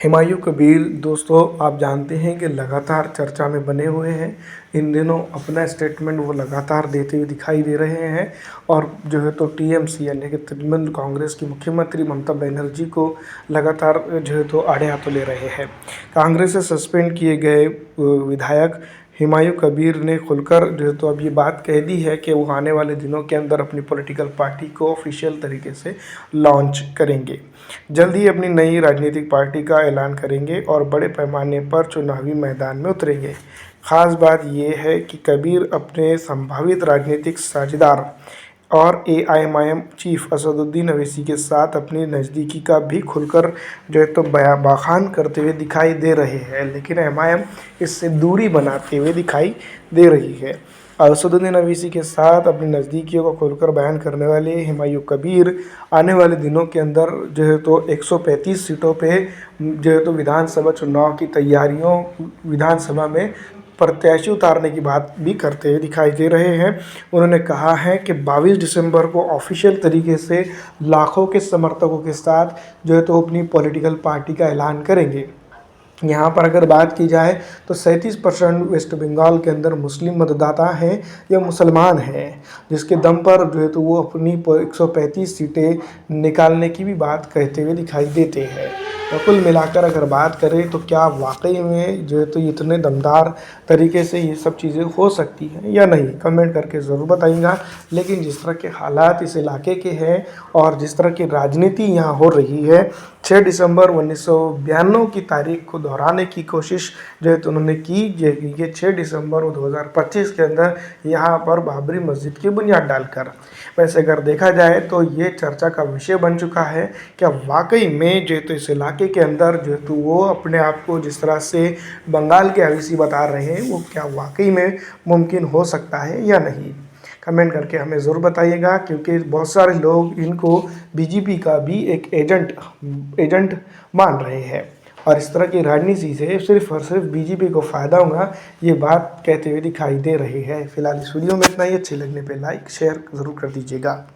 हुमायूं कबीर दोस्तों, आप जानते हैं कि लगातार चर्चा में बने हुए हैं। इन दिनों अपना स्टेटमेंट वो लगातार देते हुए दिखाई दे रहे हैं और जो है तो टीएमसी यानी कि तृणमूल कांग्रेस की मुख्यमंत्री ममता बनर्जी को लगातार जो है तो आड़े हाथों ले रहे हैं। कांग्रेस से सस्पेंड किए गए विधायक हुमायूं कबीर ने खुलकर जो है तो अब ये बात कह दी है कि वो आने वाले दिनों के अंदर अपनी पॉलिटिकल पार्टी को ऑफिशियल तरीके से लॉन्च करेंगे। जल्द ही अपनी नई राजनीतिक पार्टी का ऐलान करेंगे और बड़े पैमाने पर चुनावी मैदान में उतरेंगे। खास बात यह है कि कबीर अपने संभावित राजनीतिक साझेदार और एआईएमआईएम चीफ असदुद्दीन ओवैसी के साथ अपनी नज़दीकी का भी खुलकर जो है तो बयान करते हुए दिखाई दे रहे हैं, लेकिन एमआईएम इससे दूरी बनाते हुए दिखाई दे रही है। असदुद्दीन ओवैसी के साथ अपनी नज़दीकियों को खुलकर बयान करने वाले हुमायूं कबीर आने वाले दिनों के अंदर जो है तो 135 सीटों पे जो है तो विधानसभा चुनाव की तैयारियों विधानसभा में प्रत्याशी उतारने की बात भी करते हुए दिखाई दे रहे हैं। उन्होंने कहा है कि 22 दिसंबर को ऑफिशियल तरीके से लाखों के समर्थकों के साथ जो है तो अपनी पॉलिटिकल पार्टी का ऐलान करेंगे। यहाँ पर अगर बात की जाए तो 37% वेस्ट बंगाल के अंदर मुस्लिम मतदाता हैं या मुसलमान हैं, जिसके दम पर जो है तो वो अपनी 135 सीटें निकालने की भी बात कहते हुए दिखाई देते हैं। तो कुल मिलाकर अगर बात करें तो क्या वाकई में जो है तो इतने दमदार तरीके से ये सब चीज़ें हो सकती हैं या नहीं, कमेंट करके ज़रूर बताइएगा। लेकिन जिस तरह के हालात इस इलाके के हैं और जिस तरह की राजनीति यहाँ हो रही है, 6 दिसंबर 1992 की तारीख को दोहराने की कोशिश जो है तो उन्होंने की। ये 6 दिसंबर 2025 के अंदर यहाँ पर बाबरी मस्जिद की बुनियाद डालकर। वैसे अगर देखा जाए तो ये चर्चा का विषय बन चुका है, क्या वाकई में जो है तो इस इलाके के अंदर जो है तो वो अपने आप को जिस तरह से बंगाल के ओवैसी बता रहे हैं, वो क्या वाकई में मुमकिन हो सकता है या नहीं। कमेंट करके हमें ज़रूर बताइएगा, क्योंकि बहुत सारे लोग इनको बीजेपी का भी एक एजेंट मान रहे हैं और इस तरह की राजनीति से सिर्फ और सिर्फ बीजेपी को फ़ायदा होगा, ये बात कहते हुए दिखाई दे रही है। फिलहाल इस वीडियो में इतना ही। अच्छे लगने पे लाइक शेयर ज़रूर कर दीजिएगा।